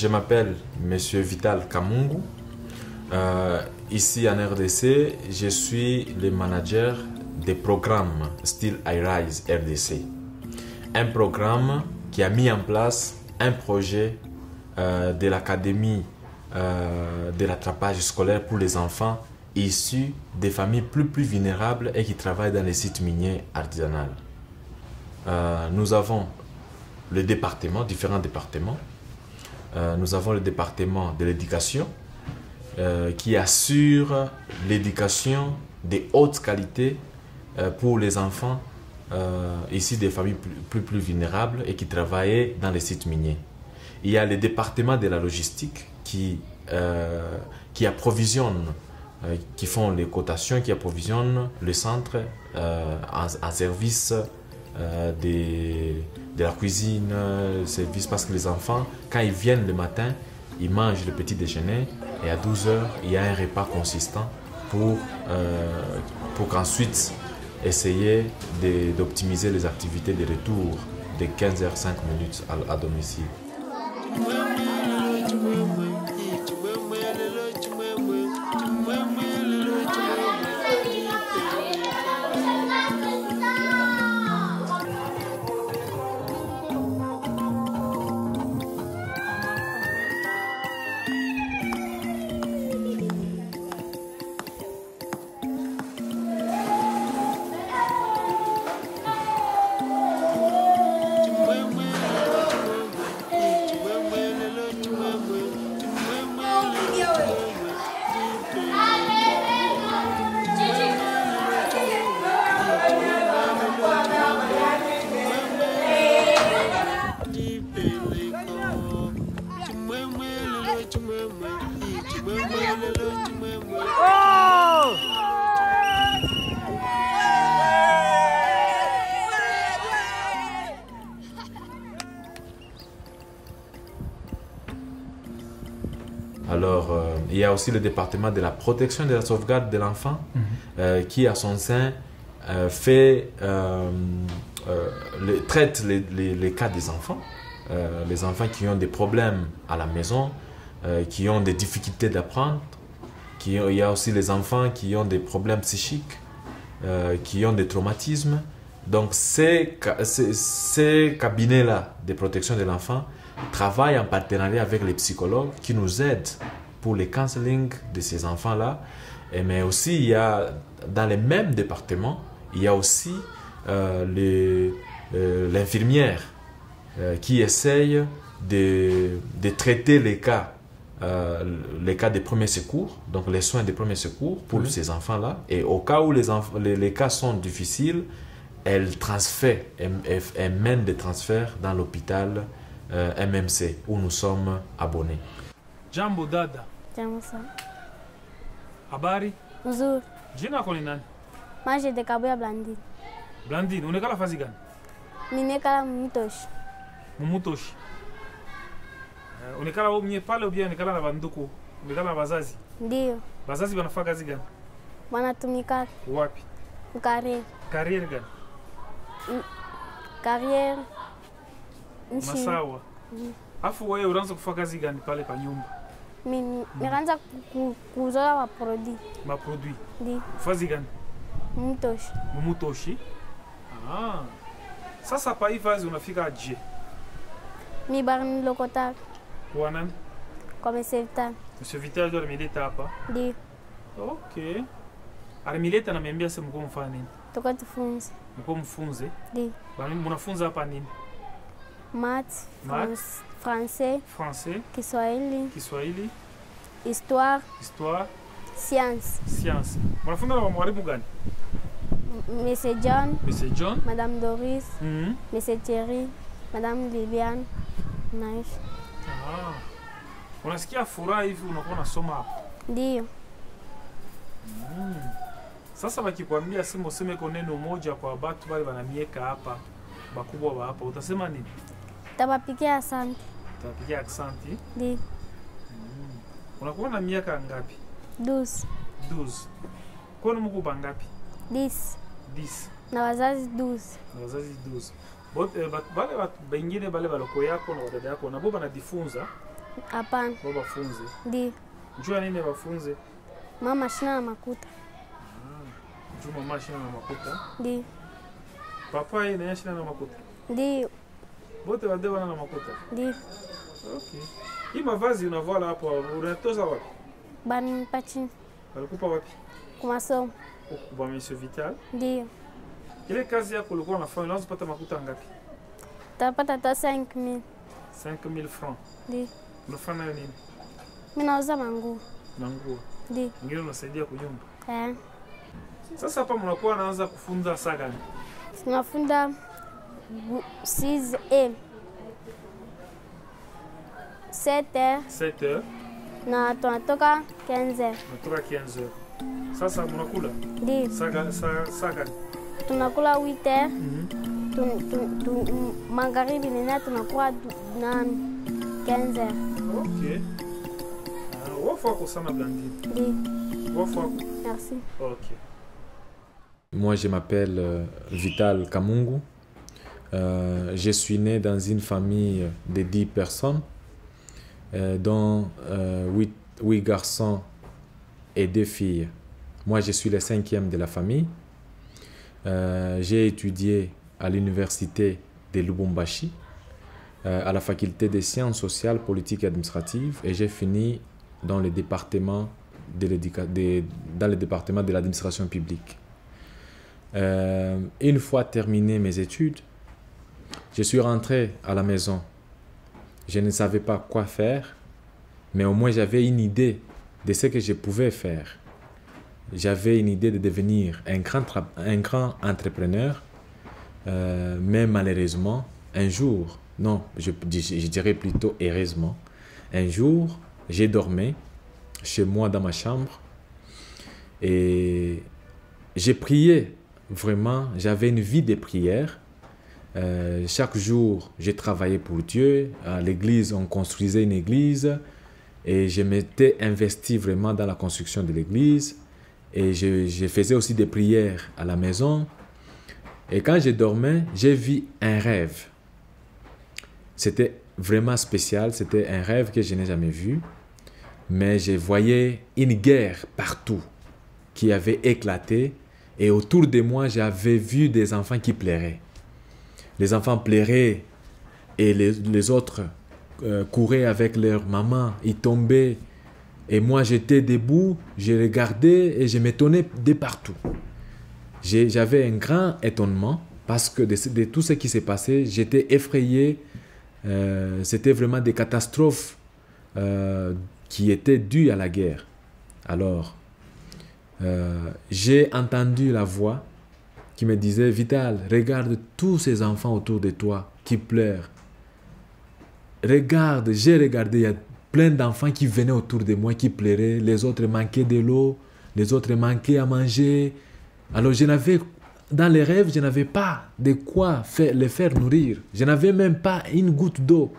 Je m'appelle Monsieur Vital Kamungu. Ici en RDC, je suis le manager des programmes Still I Rise RDC. Un programme qui a mis en place un projet de l'Académie de rattrapage scolaire pour les enfants issus des familles plus vulnérables et qui travaillent dans les sites miniers artisanaux. Nous avons le département, différents départements. Nous avons le département de l'éducation qui assure l'éducation de haute qualité pour les enfants ici des familles plus vulnérables et qui travaillent dans les sites miniers. Il y a le département de la logistique qui approvisionne, qui font les cotations, qui approvisionnent le centre en service de la cuisine, service parce que les enfants, quand ils viennent le matin, ils mangent le petit déjeuner et à 12 h, il y a un repas consistant pour qu'ensuite essayer d'optimiser les activités de retour de 15 h 5 minutes à domicile. Alors, il y a aussi le département de la protection et de la sauvegarde de l'enfant qui, à son sein, traite les cas des enfants. Les enfants qui ont des problèmes à la maison, qui ont des difficultés d'apprendre. Il y a aussi les enfants qui ont des problèmes psychiques, qui ont des traumatismes. Donc, ces cabinets-là de protection de l'enfant travaillent en partenariat avec les psychologues qui nous aident pour le counseling de ces enfants-là. Mais aussi, il y a, dans les mêmes départements, il y a aussi l'infirmière qui essaye de traiter les cas des premiers secours, donc les soins des premiers secours pour ces enfants-là. Et au cas où les cas sont difficiles, elle transfère, elle mène des transferts dans l'hôpital MMC où nous sommes abonnés. Jambo dada. Jambo sana. Habari? Nzuri. Jina lako ni nani? Maje de Kabuya Blandine. Blandine, unekala fazi gani? Ninekala Mumutoshi. Mumutoshi. Unekala wewe mwenyewe pale au unekala na banduku? Unekala na wazazi? Ndio. Wazazi wanafanya kazi gani? Wanatumika Wapi? Kariere. Kariere gani? Kariere. Masawa. Afu wewe unaanza kufanya kazi gani pale pa nyumba? Mimi nikaanza kuzoa wa produit. Ma produit. Ndio. Fazi gani? Mumutoshi. Mumutoshi. Ah. Sasa pa hii vazi unafika aje? Mi barni lokota. Kwa nani? Kwa Monsieur Vital. Monsieur Vital ndio ameleta hapa. Ndio. Okay. Alimileta na miambia sema mko mfanya nini? Toka tufunze. Mko mfunze? Ndio. Bani mnafunza hapa nini? Maths, français, Kiswahili, histoire, science. Mnafunza na mwalimu gani? Monsieur John, Madame Doris, Monsieur Thierry, Madame Liliane, Naif. Ah. Unasikia furaha hivi unakuwa unasoma hapa? Ndio. Sasa wakikwambia sema useme kwa neno moja kwa watu wale wanamieka hapa, bakubwa wa hapa, utasema nini? Tabapikia asante. Tabapikia asante? Ndio. Unakuwa na miaka ngapi? 12. 12. Kwa nini mko bangapi? 10. 10. Na wazazi 12. Na wazazi 12. Wale watu wengine wale waloko yako na wadada yako nabo banajifunza Hapana. Bo bafunze. Ndio. Jua nini bafunze? Mama shina na makuta. Jua mama shina na makuta. Ndio. Papa yeye naye shina na makuta. Ndio. Bote wade wana na makuta. Ndio. Okay. Hii mavazi unavala hapo unatoza wapi? Bani pachi Walikupa wapi? kwa masomo. Kwa Monsieur Vital. Ndio. Ile kazi yako ulikuwa unafanya unaweza kupata makuta ngapi? Tapata hata 5,000. 5,000 francs. Ndio. Unafanya nayo nini? Mimi nauza manguo. Na nguo. Ndio. Ngine unasaidia kunyumba. Sasa hapa mnakuwa naanza kufunza saa gani? Tunafunda 6 7 7h na tunatoka 15. natoka 15h. Sasa mnakula? Ndio. Saa gani? Tunakula 8h. Magharibi nina tunakuwa na 15h. Okay. Wafako sana Blandine. Ndio. Wafako. Merci. Okay. Moi, je m'appelle Vital Kamungu. Je suis né dans une famille de 10 personnes, dont 8 garçons et 2 filles. Moi, je suis le 5e de la famille. J'ai étudié à l'université de Lubumbashi, à la faculté des sciences sociales, politiques et administratives, et j'ai fini dans le département de l'administration publique. Une fois terminé mes études, je suis rentré à la maison. Je ne savais pas quoi faire, mais au moins j'avais une idée de ce que je pouvais faire. J'avais une idée de devenir un grand entrepreneur, mais malheureusement, un jour, non, je dirais plutôt heureusement, un jour, j'ai dormi chez moi dans ma chambre et j'ai prié. Vraiment, j'avais une vie de prière. Chaque jour, j'ai travaillé pour Dieu. À l'église, on construisait une église et je m'étais investi vraiment dans la construction de l'église. Et je faisais aussi des prières à la maison. Et quand je dormais, j'ai vu un rêve. C'était vraiment spécial. C'était un rêve que je n'ai jamais vu. Mais je voyais une guerre partout qui avait éclaté. Et autour de moi, j'avais vu des enfants qui pleuraient. Les enfants pleuraient et les autres couraient avec leur maman. Ils tombaient. Et moi, j'étais debout, je regardais et je m'étonnais de partout. J'avais un grand étonnement parce que de tout ce qui s'est passé, j'étais effrayé. C'était vraiment des catastrophes qui étaient dues à la guerre. Alors, j'ai entendu la voix qui me disait « Vital, regarde tous ces enfants autour de toi qui pleurent. Regarde, j'ai regardé, il y a plein d'enfants qui venaient autour de moi, qui pleuraient. Les autres manquaient de l'eau, les autres manquaient à manger. Alors dans les rêves, je n'avais pas de quoi les faire nourrir. Je n'avais même pas une goutte d'eau.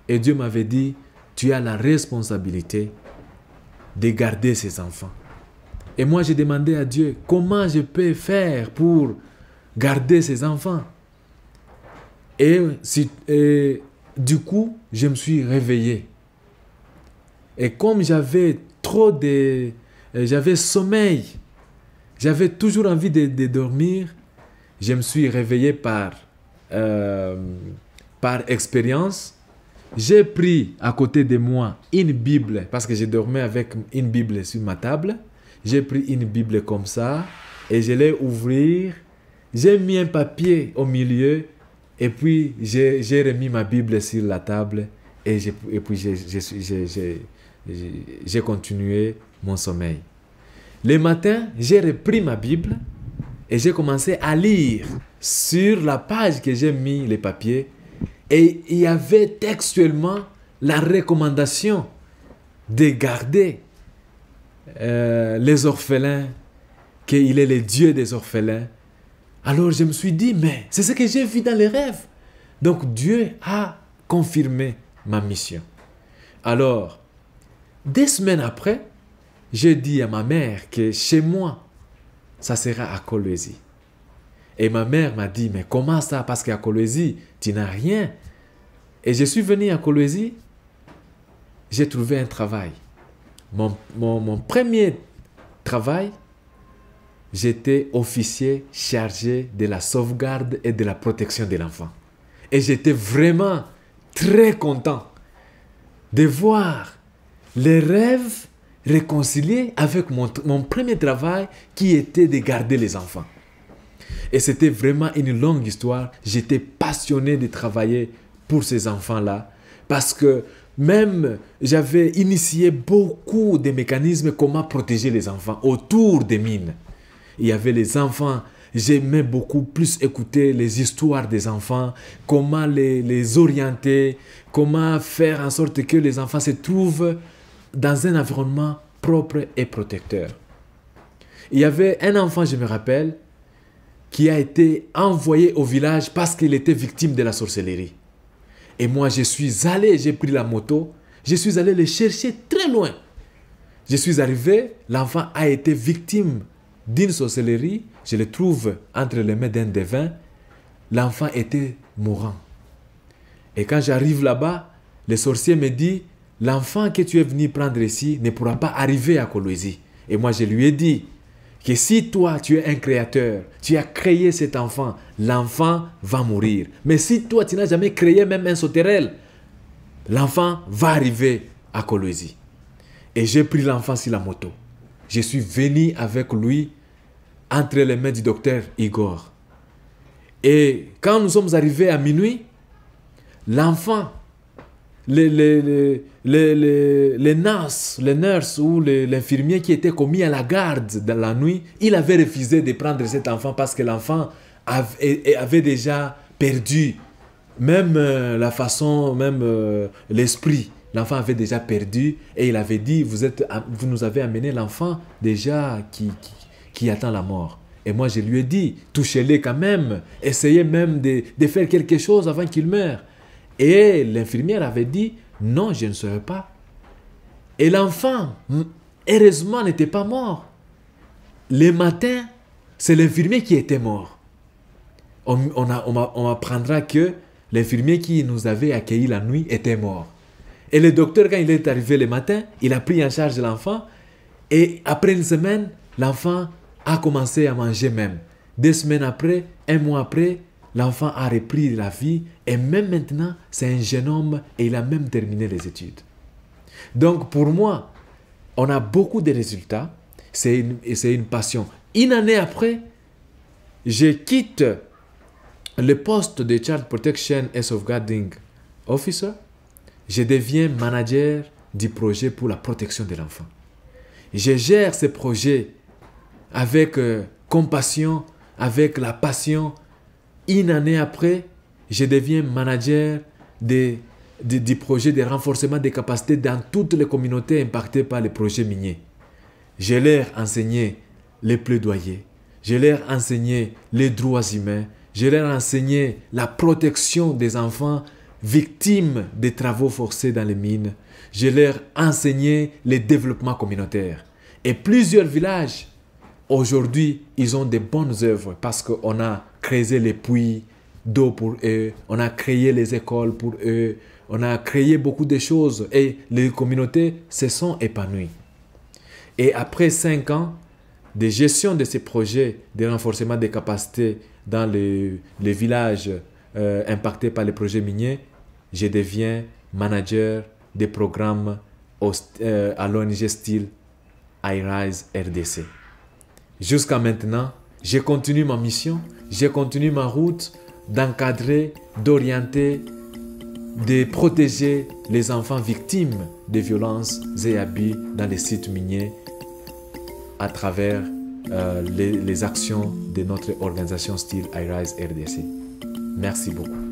Et Dieu m'avait dit, tu as la responsabilité de garder ces enfants. Et moi, j'ai demandé à Dieu, comment je peux faire pour garder ces enfants? Et du coup, je me suis réveillé. Et comme j'avais j'avais sommeil, j'avais toujours envie de dormir, je me suis réveillé par expérience. J'ai pris à côté de moi une Bible, parce que je dormais avec une Bible sur ma table. J'ai pris une Bible comme ça et je l'ai ouverte. J'ai mis un papier au milieu et puis j'ai remis ma Bible sur la table et puis j'ai continué mon sommeil. Le matin, j'ai repris ma Bible et j'ai commencé à lire sur la page que j'ai mis le papier et il y avait textuellement la recommandation de garder les orphelins, qu'il est le Dieu des orphelins. Alors je me suis dit, mais c'est ce que j'ai vu dans les rêves. Donc Dieu a confirmé ma mission. Alors, 2 semaines après, j'ai dit à ma mère que chez moi, ça sera à Kolwezi. Et ma mère m'a dit, mais comment ça? Parce qu'à Kolwezi, tu n'as rien. Et je suis venu à Kolwezi j'ai trouvé un travail. Mon premier travail, j'étais officier chargé de la sauvegarde et de la protection de l'enfant. Et j'étais vraiment très content de voir les rêves réconciliés avec mon premier travail qui était de garder les enfants. Et c'était vraiment une longue histoire. J'étais passionné de travailler pour ces enfants-là parce que même j'avais initié beaucoup de mécanismes comment protéger les enfants autour des mines. Il y avait les enfants, j'aimais beaucoup plus écouter les histoires des enfants, comment les orienter, comment faire en sorte que les enfants se trouvent dans un environnement propre et protecteur. Il y avait un enfant, je me rappelle, qui a été envoyé au village parce qu'il était victime de la sorcellerie. Et moi, je suis allé, j'ai pris la moto, je suis allé le chercher très loin. Je suis arrivé, l'enfant a été victime d'une sorcellerie, je le trouve entre les mains d'un devin, l'enfant était mourant. Et quand j'arrive là-bas, le sorcier me dit, l'enfant que tu es venu prendre ici ne pourra pas arriver à Kolwezi. Et moi, je lui ai dit que si toi, tu es un créateur, tu as créé cet enfant, l'enfant va mourir. Mais si toi, tu n'as jamais créé même un sauterelle, l'enfant va arriver à Kolwezi. Et j'ai pris l'enfant sur la moto. Je suis venu avec lui entre les mains du docteur Igor. Et quand nous sommes arrivés à minuit, l'enfant, les nurses ou l'infirmier qui était commis à la garde dans la nuit, il avait refusé de prendre cet enfant parce que l'enfant avait déjà perdu même la façon, même l'esprit. L'enfant avait déjà perdu et il avait dit, vous nous avez amené l'enfant déjà qui attend la mort. Et moi je lui ai dit, touchez-le quand même, essayez même de faire quelque chose avant qu'il meure. Et l'infirmière avait dit, non, je ne serai pas. Et l'enfant, heureusement, n'était pas mort. Le matin, c'est l'infirmier qui était mort. On apprendra que l'infirmier qui nous avait accueillis la nuit était mort. Et le docteur, quand il est arrivé le matin, il a pris en charge l'enfant. Et après une semaine, l'enfant a commencé à manger même. 2 semaines après, 1 mois après, l'enfant a repris la vie et même maintenant, c'est un jeune homme et il a même terminé les études. Donc pour moi, on a beaucoup de résultats. C'est une passion. Une année après, je quitte le poste de Child Protection and Safeguarding Officer. Je deviens manager du projet pour la protection de l'enfant. Je gère ce projet avec compassion, avec la passion. Une année après, je deviens manager du projet de renforcement des capacités dans toutes les communautés impactées par les projets miniers. Je leur enseigné les plaidoyers, je leur enseigné les droits humains, je leur enseigné la protection des enfants victimes des travaux forcés dans les mines. Je leur enseigné le développement communautaire. Et plusieurs villages, aujourd'hui, ils ont de bonnes œuvres parce qu'on a créé les puits d'eau pour eux, on a créé les écoles pour eux, on a créé beaucoup de choses et les communautés se sont épanouies. Et après 5 ans de gestion de ces projets de renforcement des capacités dans les villages impactés par les projets miniers, je deviens manager des programmes à l'ONG Steel iRise RDC. Jusqu'à maintenant, je continue ma mission, je continue ma route d'encadrer, d'orienter, de protéger les enfants victimes de violences et abus dans les sites miniers à travers les actions de notre organisation Steel iRise RDC. Merci beaucoup.